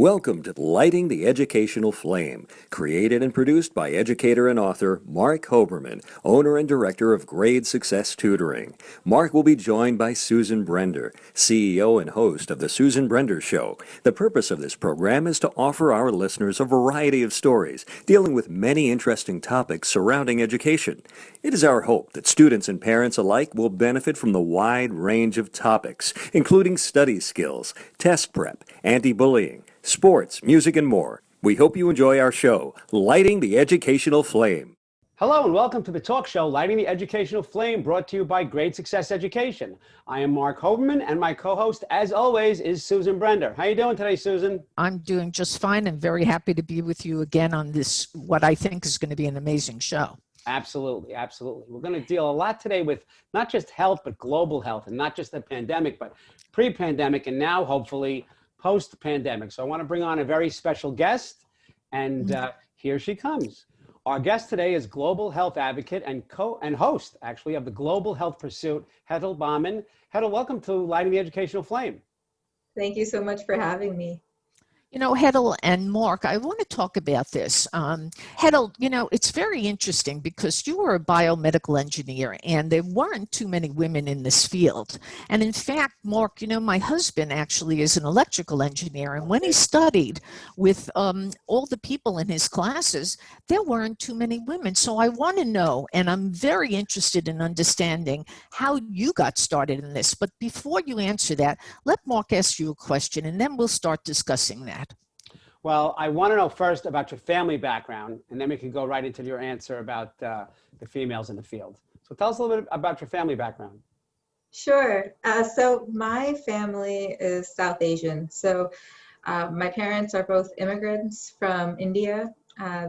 Welcome to Lighting the Educational Flame, created and produced by educator and author Mark Hoberman, owner and director of Grade Success Tutoring. Mark will be joined by Susan Brender, CEO and host of The Susan Brender Show. The purpose of this program is to offer our listeners a variety of stories dealing with many interesting topics surrounding education. It is our hope that students and parents alike will benefit from the wide range of topics, including study skills, test prep, anti-bullying, sports, music, and more. We hope you enjoy our show, Lighting the Educational Flame. Hello and welcome to the talk show, Lighting the Educational Flame, brought to you by Grade Success Education. I am Mark Hoberman, and my co-host, as always, is Susan Brender. How are you doing today, Susan? I'm doing just fine and very happy to be with you again on this, what I think is going to be an amazing show. Absolutely, absolutely. We're going to deal a lot today with not just health, but global health, and not just the pandemic, but pre-pandemic, and now, hopefully, post-pandemic. So I want to bring on a very special guest, and here she comes. Our guest today is global health advocate and host, actually, of the Global Health Pursuit, Hetal Baman. Hetal, welcome to Lighting the Educational Flame. Thank you so much for having me. You know, Hetal and Mark, I want to talk about this. Hetal, you know, it's very interesting because you were a biomedical engineer and there weren't too many women in this field. And in fact, Mark, you know, my husband actually is an electrical engineer. And when he studied with all the people in his classes, there weren't too many women. So I want to know, and I'm very interested in understanding how you got started in this. But before you answer that, let Mark ask you a question and then we'll start discussing that. Well, I want to know first about your family background, and then we can go right into your answer about the females in the field. So tell us a little bit about your family background. Sure. So my family is South Asian. So my parents are both immigrants from India.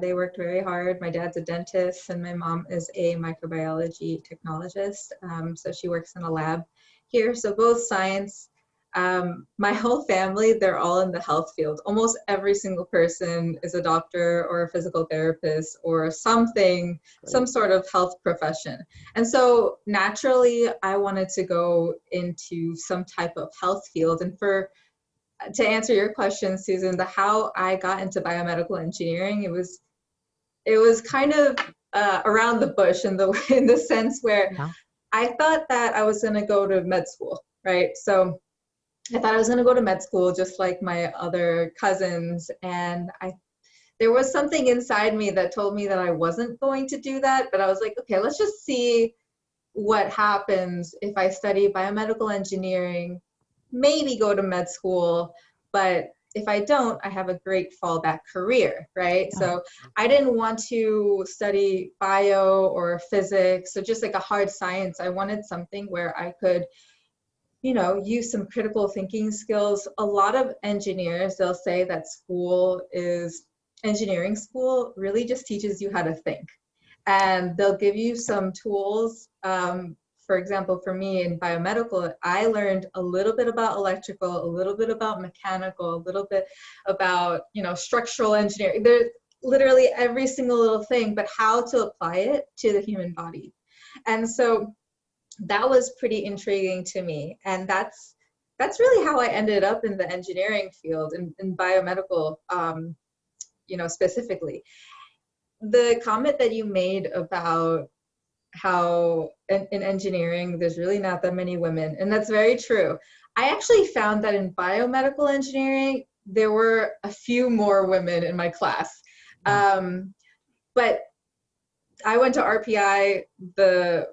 They worked very hard. My dad's a dentist, and my mom is a microbiology technologist. So she works in a lab here. So both science. My whole family, they're all in the health field. Almost every single person is a doctor or a physical therapist or something, some sort of health profession. And so naturally, I wanted to go into some type of health field. And to answer your question, Susan, how I got into biomedical engineering, it was kind of around the bush in the sense where I thought that I was going to go to med school, right? So I thought I was going to go to med school just like my other cousins, and there was something inside me that told me that I wasn't going to do that, but I was like, okay, let's just see what happens if I study biomedical engineering, maybe go to med school, but if I don't, I have a great fallback career, right? Yeah. So I didn't want to study bio or physics, so just like a hard science. I wanted something where I could use some critical thinking skills. A lot of engineers, they'll say that engineering school really just teaches you how to think. And they'll give you some tools. For example, for me in biomedical, I learned a little bit about electrical, a little bit about mechanical, a little bit about, structural engineering. There's literally every single little thing, but how to apply it to the human body. And so that was pretty intriguing to me, and that's really how I ended up in the engineering field in biomedical, specifically. The comment that you made about how in engineering there's really not that many women, and that's very true. I actually found that in biomedical engineering there were a few more women in my class, but I went to RPI, the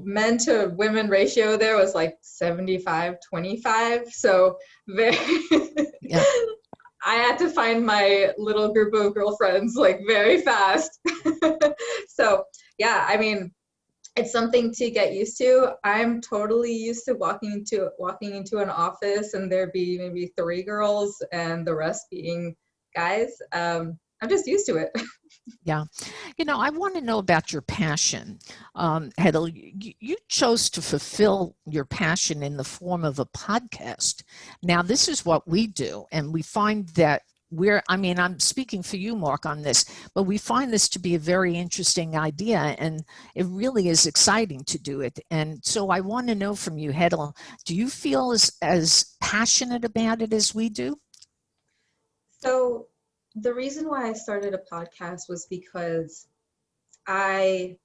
men to women ratio there was like 75-25. So I had to find my little group of girlfriends like very fast. So yeah, I mean, it's something to get used to. I'm totally used to walking into an office and there be maybe 3 girls and the rest being guys. I'm just used to it. Yeah. I want to know about your passion. Hetal, you chose to fulfill your passion in the form of a podcast. Now, this is what we do, and we find that I'm speaking for you, Mark, on this, but we find this to be a very interesting idea, and it really is exciting to do it. And so I want to know from you, Hetal, do you feel as passionate about it as we do? So the reason why I started a podcast was because I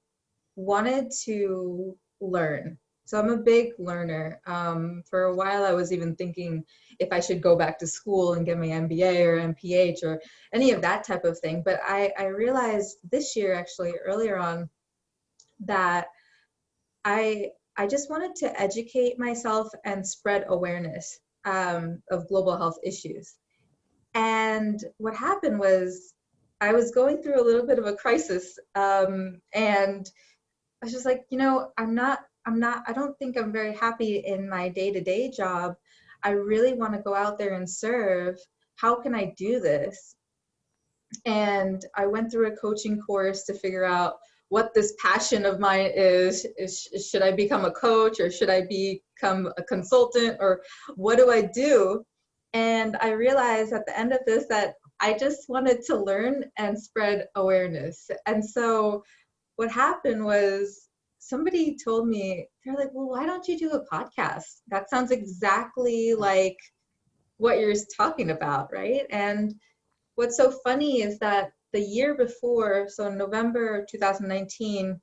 wanted to learn. So I'm a big learner. For a while, I was even thinking if I should go back to school and get my MBA or MPH or any of that type of thing. But I realized this year, actually, earlier on, that I just wanted to educate myself and spread awareness of global health issues. And what happened was I was going through a little bit of a crisis, and I was just like, I don't think I'm very happy in my day-to-day job. I really want to go out there and serve. How can I do this? And I went through a coaching course to figure out what this passion of mine is should I become a coach or should I become a consultant or what do I do? And I realized at the end of this that I just wanted to learn and spread awareness. And so what happened was somebody told me, they're like, well, why don't you do a podcast? That sounds exactly like what you're talking about, right? And what's so funny is that the year before, so in November 2019,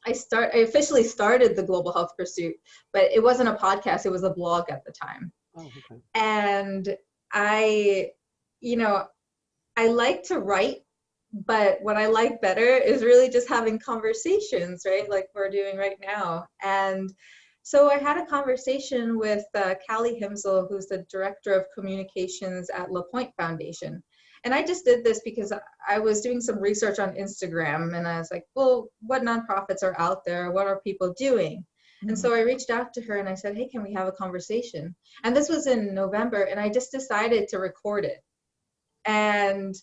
I officially started the Global Health Pursuit, but it wasn't a podcast, it was a blog at the time. Oh, okay. And I, I like to write, but what I like better is really just having conversations, right? Like we're doing right now. And so I had a conversation with Callie Himsel, who's the Director of Communications at La Pointe Foundation. And I just did this because I was doing some research on Instagram and I was like, well, what nonprofits are out there? What are people doing? And so I reached out to her and I said, hey, can we have a conversation? And this was in November and I just decided to record it. And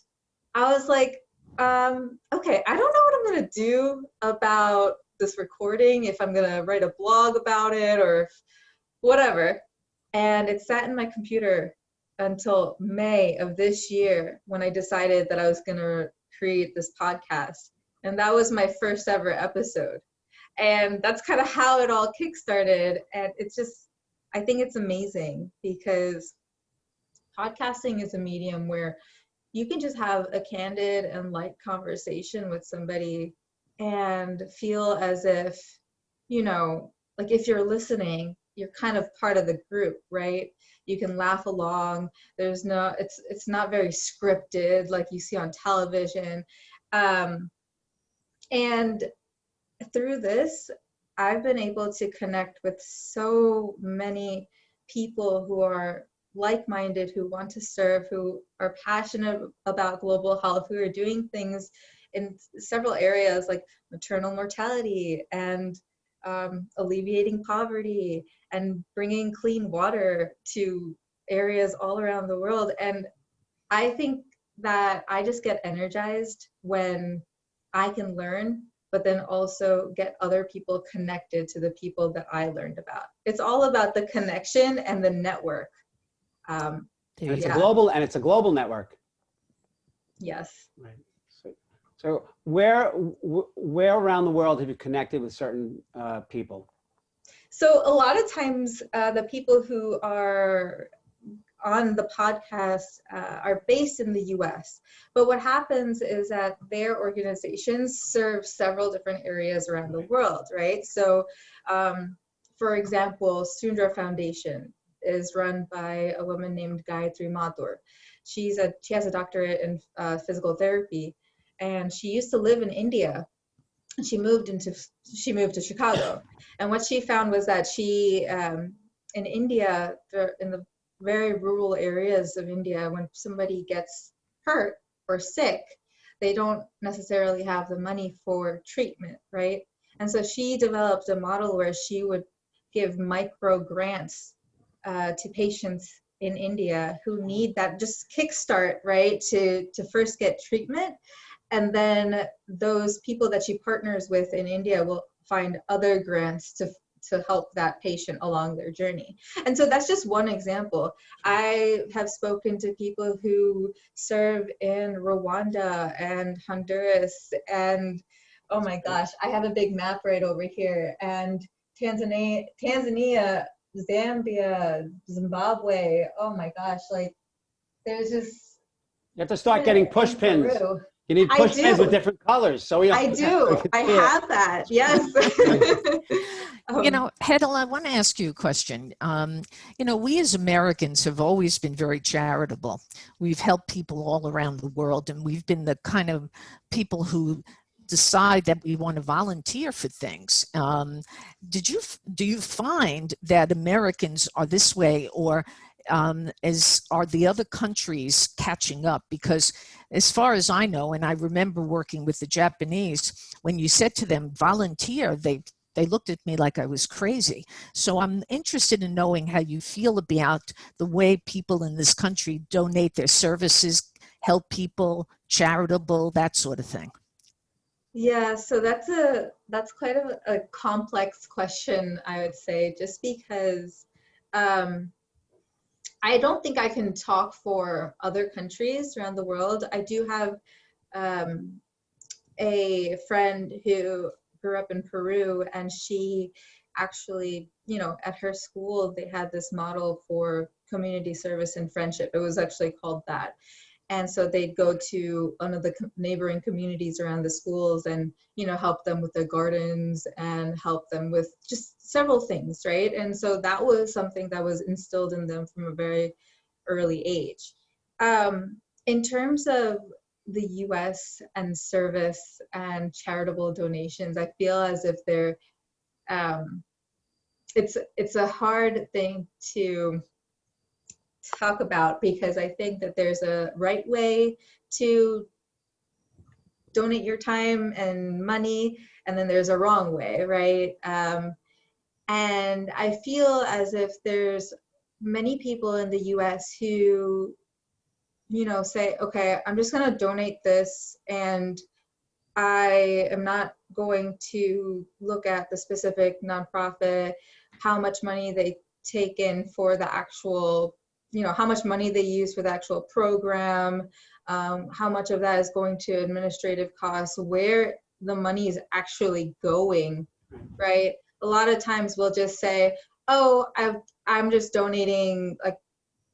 I was like, okay, I don't know what I'm going to do about this recording, if I'm going to write a blog about it or whatever. And it sat in my computer until May of this year when I decided that I was going to create this podcast. And that was my first ever episode. And that's kind of how it all kickstarted. And it's just, I think it's amazing because podcasting is a medium where you can just have a candid and light conversation with somebody and feel as if, like if you're listening, you're kind of part of the group, right? You can laugh along. It's not very scripted like you see on television. And through this, I've been able to connect with so many people who are like-minded, who want to serve, who are passionate about global health, who are doing things in several areas like maternal mortality and alleviating poverty and bringing clean water to areas all around the world. And I think that I just get energized when I can learn, but then also get other people connected to the people that I learned about. It's all about the connection and the network. And it's a global network. Yes. Right. So where around the world have you connected with certain people? So a lot of times the people who are on the podcast are based in the US. But what happens is that their organizations serve several different areas around the world, right? So for example, Sundra Foundation is run by a woman named Gayatri Mathur. She has a doctorate in physical therapy, and she used to live in India. She moved to Chicago, and what she found was that in India, in the very rural areas of India, when somebody gets hurt or sick, they don't necessarily have the money for treatment, right? And so she developed a model where she would give micro grants to patients in India who need that just kickstart, right, to first get treatment. And then those people that she partners with in India will find other grants to help that patient along their journey. And so that's just one example. I have spoken to people who serve in Rwanda and Honduras and, oh my gosh, I have a big map right over here, and Tanzania, Zambia, Zimbabwe, oh my gosh, like there's just You have to start getting push In pins. Peru. You need I push pins with do. different colors. So we I do. I have that. Yes. You know, Hetal, I want to ask you a question. You know, we as Americans have always been very charitable. We've helped people all around the world, and we've been the kind of people who decide that we want to volunteer for things. Do you find that Americans are this way, or are the other countries catching up? Because as far as I know, and I remember working with the Japanese, when you said to them volunteer, they looked at me like I was crazy. So I'm interested in knowing how you feel about the way people in this country donate their services, help people, charitable, that sort of thing. Yeah, so that's quite a complex question, I would say, just because I don't think I can talk for other countries around the world. I do have a friend who grew up in Peru, and she actually, you know, at her school, they had this model for community service and friendship. It was actually called that. And so they'd go to one of the neighboring communities around the schools and, you know, help them with their gardens and help them with just several things, right? And so that was something that was instilled in them from a very early age. In terms of the US and service and charitable donations, I feel as if they're, it's a hard thing to talk about, because I think that there's a right way to donate your time and money, and then there's a wrong way, right? And I feel as if there's many people in the US who, you know, say, okay, I'm just going to donate this, and I am not going to look at the specific nonprofit, how much money they take in for the actual, you know, how much money they use for the actual program, how much of that is going to administrative costs, where the money is actually going, right? A lot of times we'll just say, oh, I'm just donating like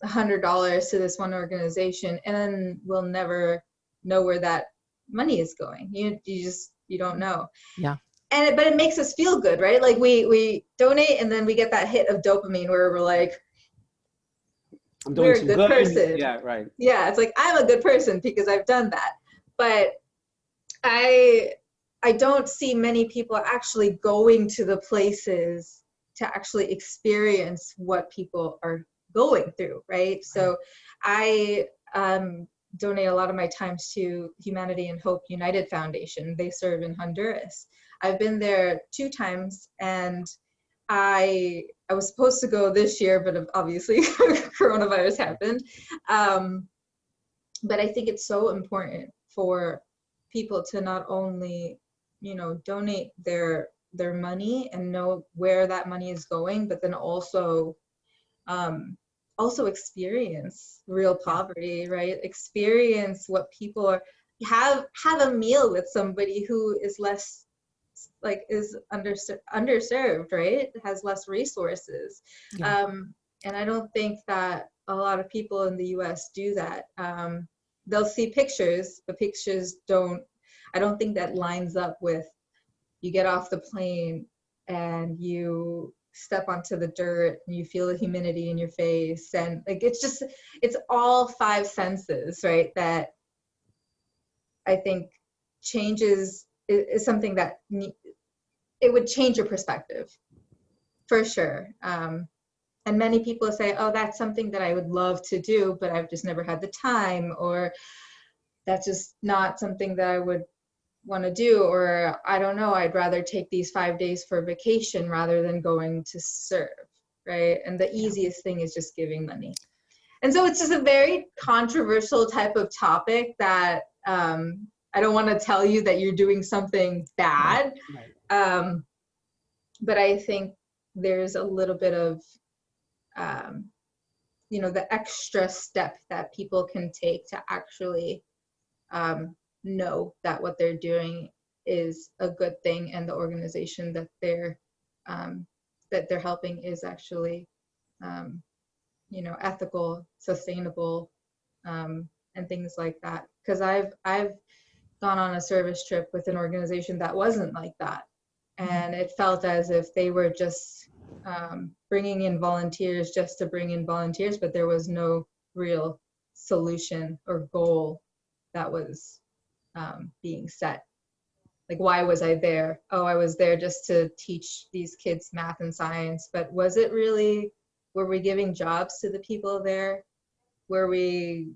$100 to this one organization, and then we'll never know where that money is going. You don't know. Yeah. And but it makes us feel good, right? Like we donate, and then we get that hit of dopamine where we're like, I'm doing we're a some good person. Yeah, right. Yeah, it's like I'm a good person because I've done that. But I don't see many people actually going to the places to actually experience what people are going through, right? So I donate a lot of my time to Humanity and Hope United Foundation. They serve in Honduras. I've been there 2 times, and I was supposed to go this year, but obviously coronavirus happened. But I think it's so important for people to not only, you know, donate their money and know where that money is going, but then also experience real poverty, right? Experience what people are, have a meal with somebody who is less, like, is underserved, right? Has less resources. Yeah. And I don't think that a lot of people in the US do that. They'll see pictures, but pictures I don't think that lines up with, you get off the plane and you step onto the dirt and you feel the humidity in your face, and like it's all 5 senses, right? That I think changes is something that it would change your perspective for sure. And many people say, oh, that's something that I would love to do, but I've just never had the time, or that's just not something that I would want to do, or I don't know, I'd rather take these 5 days for vacation rather than going to serve, right? And the easiest thing is just giving money. And so it's just a very controversial type of topic that I don't want to tell you that you're doing something bad. Right. But I think there's a little bit of, you know, the extra step that people can take to actually know that what they're doing is a good thing, and the organization that they're helping is actually, you know, ethical, sustainable, and things like that. Because I've gone on a service trip with an organization that wasn't like that. And it felt as if they were just bringing in volunteers just to bring in volunteers, but there was no real solution or goal that was being set. Like, why was I there? Oh, I was there just to teach these kids math and science. But was it really, were we giving jobs to the people there? Were we,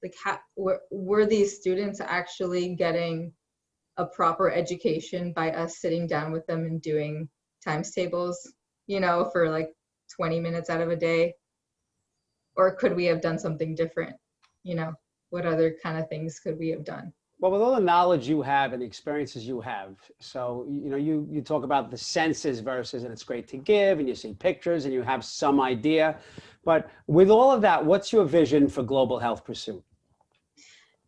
like, were these students actually getting a proper education by us sitting down with them and doing times tables, you know, for like 20 minutes out of a day? Or could we have done something different? You know, what other kind of things could we have done? Well, with all the knowledge you have and the experiences you have, so, you know, you talk about the senses versus, and it's great to give, and you see pictures and you have some idea. But with all of that, what's your vision for Global Health Pursuit?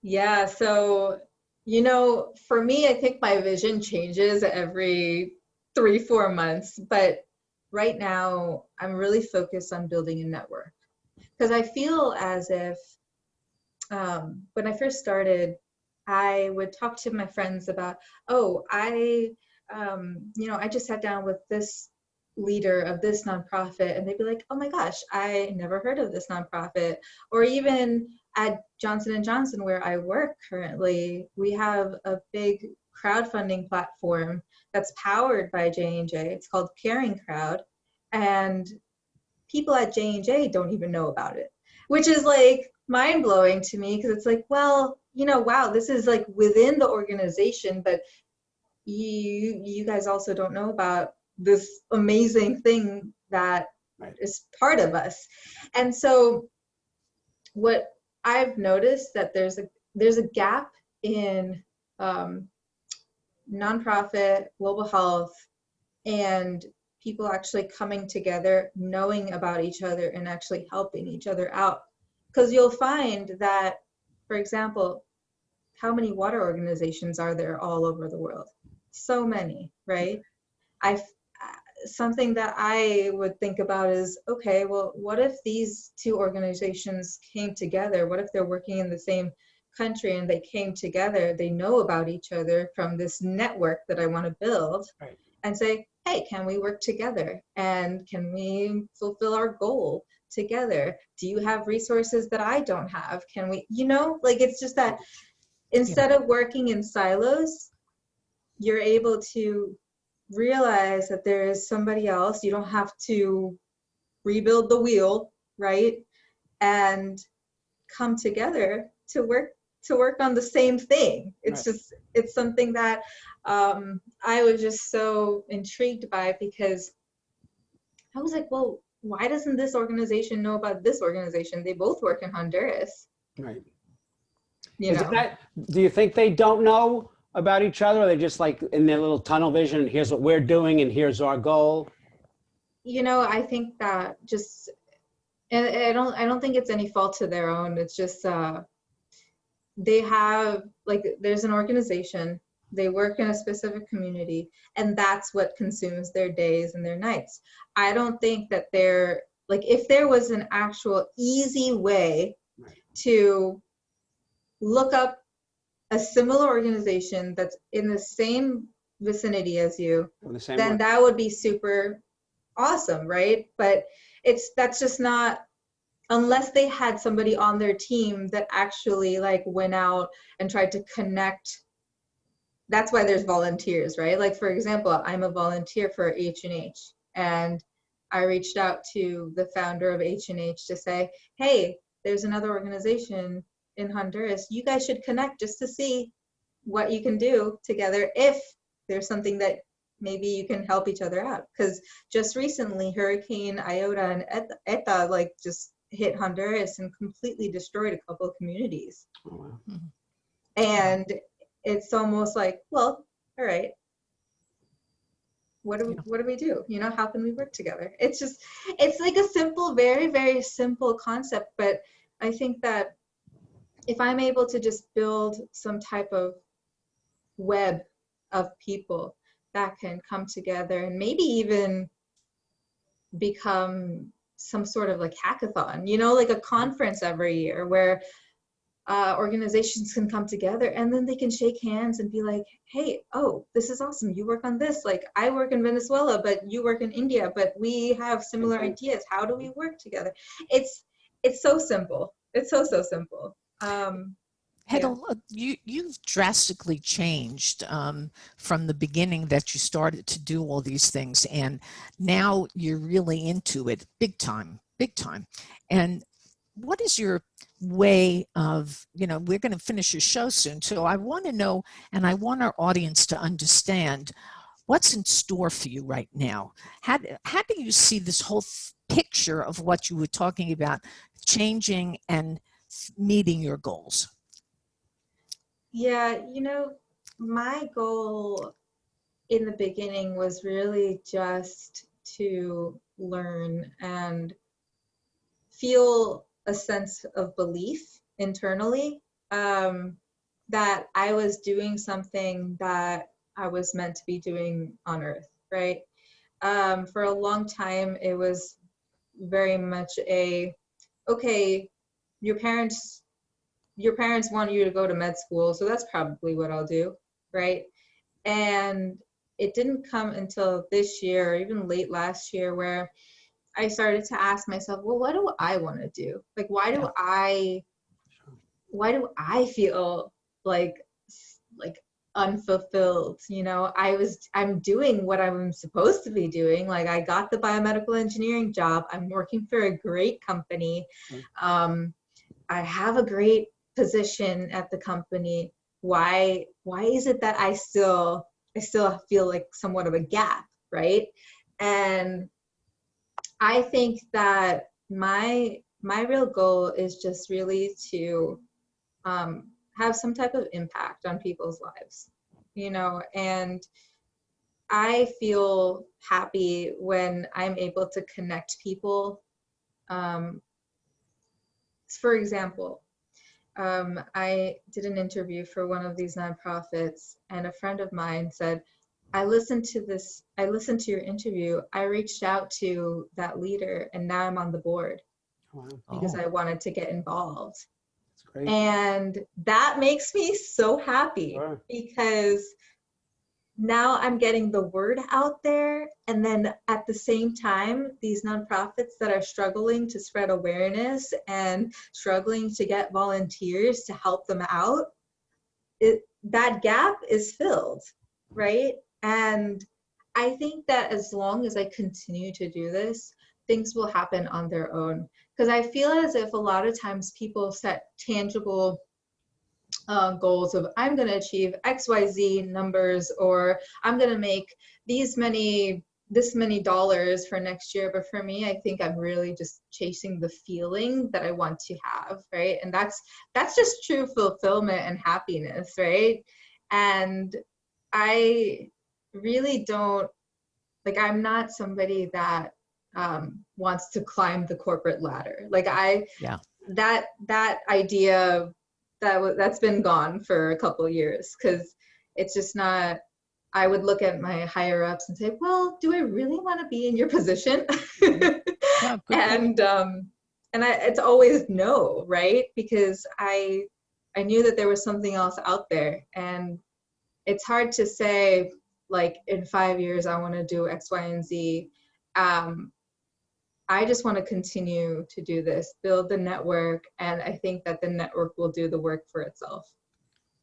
Yeah, so, you know, for me, I think my vision changes every 3-4 months. But right now, I'm really focused on building a network. Because I feel as if when I first started, I would talk to my friends about, oh, you know, I just sat down with this leader of this nonprofit, and they'd be like, oh my gosh, I never heard of this nonprofit. Or even at Johnson & Johnson, where I work currently, we have a big crowdfunding platform that's powered by J&J. It's called Caring Crowd, and people at J&J don't even know about it, which is like mind-blowing to me, because it's like, well, you know, wow, this is like within the organization, but you guys also don't know about this amazing thing that is part of us. And so what I've noticed, that there's a gap in nonprofit, global health, and people actually coming together, knowing about each other, and actually helping each other out. Because you'll find that, for example, how many water organizations are there all over the world? So many, right? Something that I would think about is, okay, well, what if these two organizations came together? What if they're working in the same country and they came together? They know about each other from this network that I want to build, right, and say, hey, can we work together? And can we fulfill our goal together? Do you have resources that I don't have? Can we, you know, like, it's just that instead of working in silos, you're able to realize that there is somebody else. You don't have to rebuild the wheel, right? And come together to work on the same thing. It's right. Just, it's something that I was just so intrigued by, because I was like, well, why doesn't this organization know about this organization? They both work in Honduras. Right. You know. Do you think they don't know about each other? Or they just like in their little tunnel vision, here's what we're doing and here's our goal? You know, I think that just, and I don't think it's any fault to their own. It's just they have, like, there's an organization, they work in a specific community, and that's what consumes their days and their nights. I don't think that they're, like, if there was an actual easy way to look up a similar organization that's in the same vicinity as you, then that would be super awesome, right? But that's just not, unless they had somebody on their team that actually like went out and tried to connect. That's why there's volunteers, right? Like, for example, I'm a volunteer for H&H, and I reached out to the founder of H&H to say, hey, there's another organization in Honduras. You guys should connect just to see what you can do together, if there's something that maybe you can help each other out. Because just recently, Hurricane Iota and Eta like just hit Honduras and completely destroyed a couple of communities. Oh, wow. Mm-hmm. And it's almost like, well, all right, what do we do? You know, how can we work together? It's just, it's like a simple, very, very simple concept. But I think that if I'm able to just build some type of web of people that can come together and maybe even become some sort of like hackathon, you know, like a conference every year where organizations can come together, and then they can shake hands and be like, hey, oh, this is awesome. You work on this. Like, I work in Venezuela, but you work in India, but we have similar ideas. How do we work together? It's so simple. It's so simple. Hetal, you've drastically changed from the beginning that you started to do all these things, and now you're really into it big time. And what is your way of, we're going to finish your show soon, so I want to know, and I want our audience to understand what's in store for you right now. How do you see this whole picture of what you were talking about changing and meeting your goals? Yeah, my goal in the beginning was really just to learn and feel a sense of belief internally, that I was doing something that I was meant to be doing on earth, right? For a long time, it was very much okay, your parents want you to go to med school, so that's probably what I'll do, right? And it didn't come until this year, or even late last year, where I started to ask myself, well, what do I want to do? Like, why do I feel like unfulfilled? I'm doing what I'm supposed to be doing. Like, I got the biomedical engineering job. I'm working for a great company. I have a great position at the company. Why is it that I still feel like somewhat of a gap, right? And I think that my real goal is just really to have some type of impact on people's lives, and I feel happy when I'm able to connect people. For example, I did an interview for one of these nonprofits, and a friend of mine said, I listened to your interview. I reached out to that leader, and now I'm on the board. Wow. Because I wanted to get involved. That's great. And that makes me so happy. Sure. Because now I'm getting the word out there, and then at the same time, these nonprofits that are struggling to spread awareness and struggling to get volunteers to help them out, that gap is filled, right? And I think that as long as I continue to do this, things will happen on their own. Because I feel as if a lot of times people set tangible goals of, I'm going to achieve XYZ numbers, or I'm going to make this many dollars for next year. But for me, I think I'm really just chasing the feeling that I want to have, right? And that's just true fulfillment and happiness, right? And I really don't, I'm not somebody that wants to climb the corporate ladder. That idea, that's been gone for a couple of years, because it's just not. I would look at my higher ups and say, well, do I really want to be in your position? Yeah, it's always no, right? Because I knew that there was something else out there, and it's hard to say, in 5 years I want to do X, Y, and Z. I just want to continue to do this, build the network, and I think that the network will do the work for itself,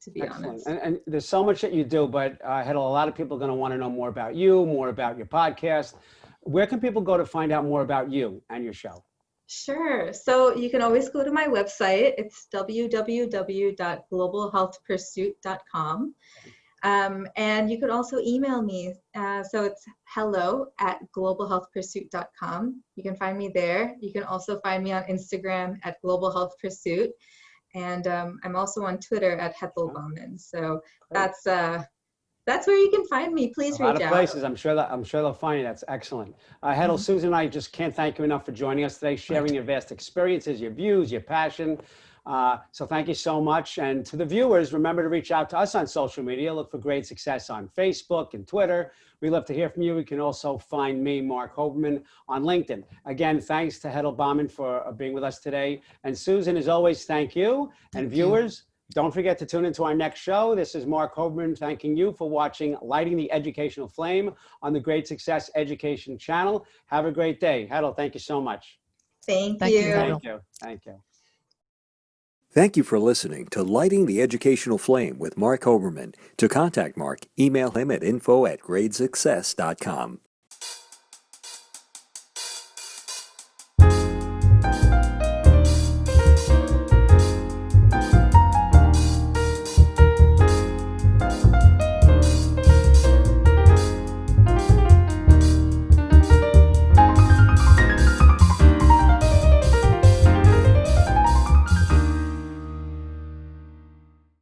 to be honest. And there's so much that you do, but Hetal, a lot of people are going to want to know more about you, more about your podcast. Where can people go to find out more about you and your show? Sure. So you can always go to my website. It's www.globalhealthpursuit.com. And you could also email me. So it's hello@globalhealthpursuit.com. You can find me there. You can also find me on Instagram @globalhealthpursuit. And I'm also on Twitter @Hetal Baman. So that's where you can find me. Please reach out. A lot of places. I'm sure they'll find you. That's excellent. Hetal, Susan and I just can't thank you enough for joining us today, sharing your vast experiences, your views, your passion. So thank you so much. And to the viewers, remember to reach out to us on social media. Look for Great Success on Facebook and Twitter. We love to hear from you. You can also find me, Mark Hoberman, on LinkedIn. Again, thanks to Hetal Baman for being with us today. And Susan, as always, thank you. And viewers, don't forget to tune into our next show. This is Mark Hoberman thanking you for watching Lighting the Educational Flame on the Great Success Education channel. Have a great day. Hetal, thank you so much. Thank Thank you, you. Hetal. Thank you. Thank you. Thank you for listening to Lighting the Educational Flame with Mark Hoberman. To contact Mark, email him at info@gradesuccess.com.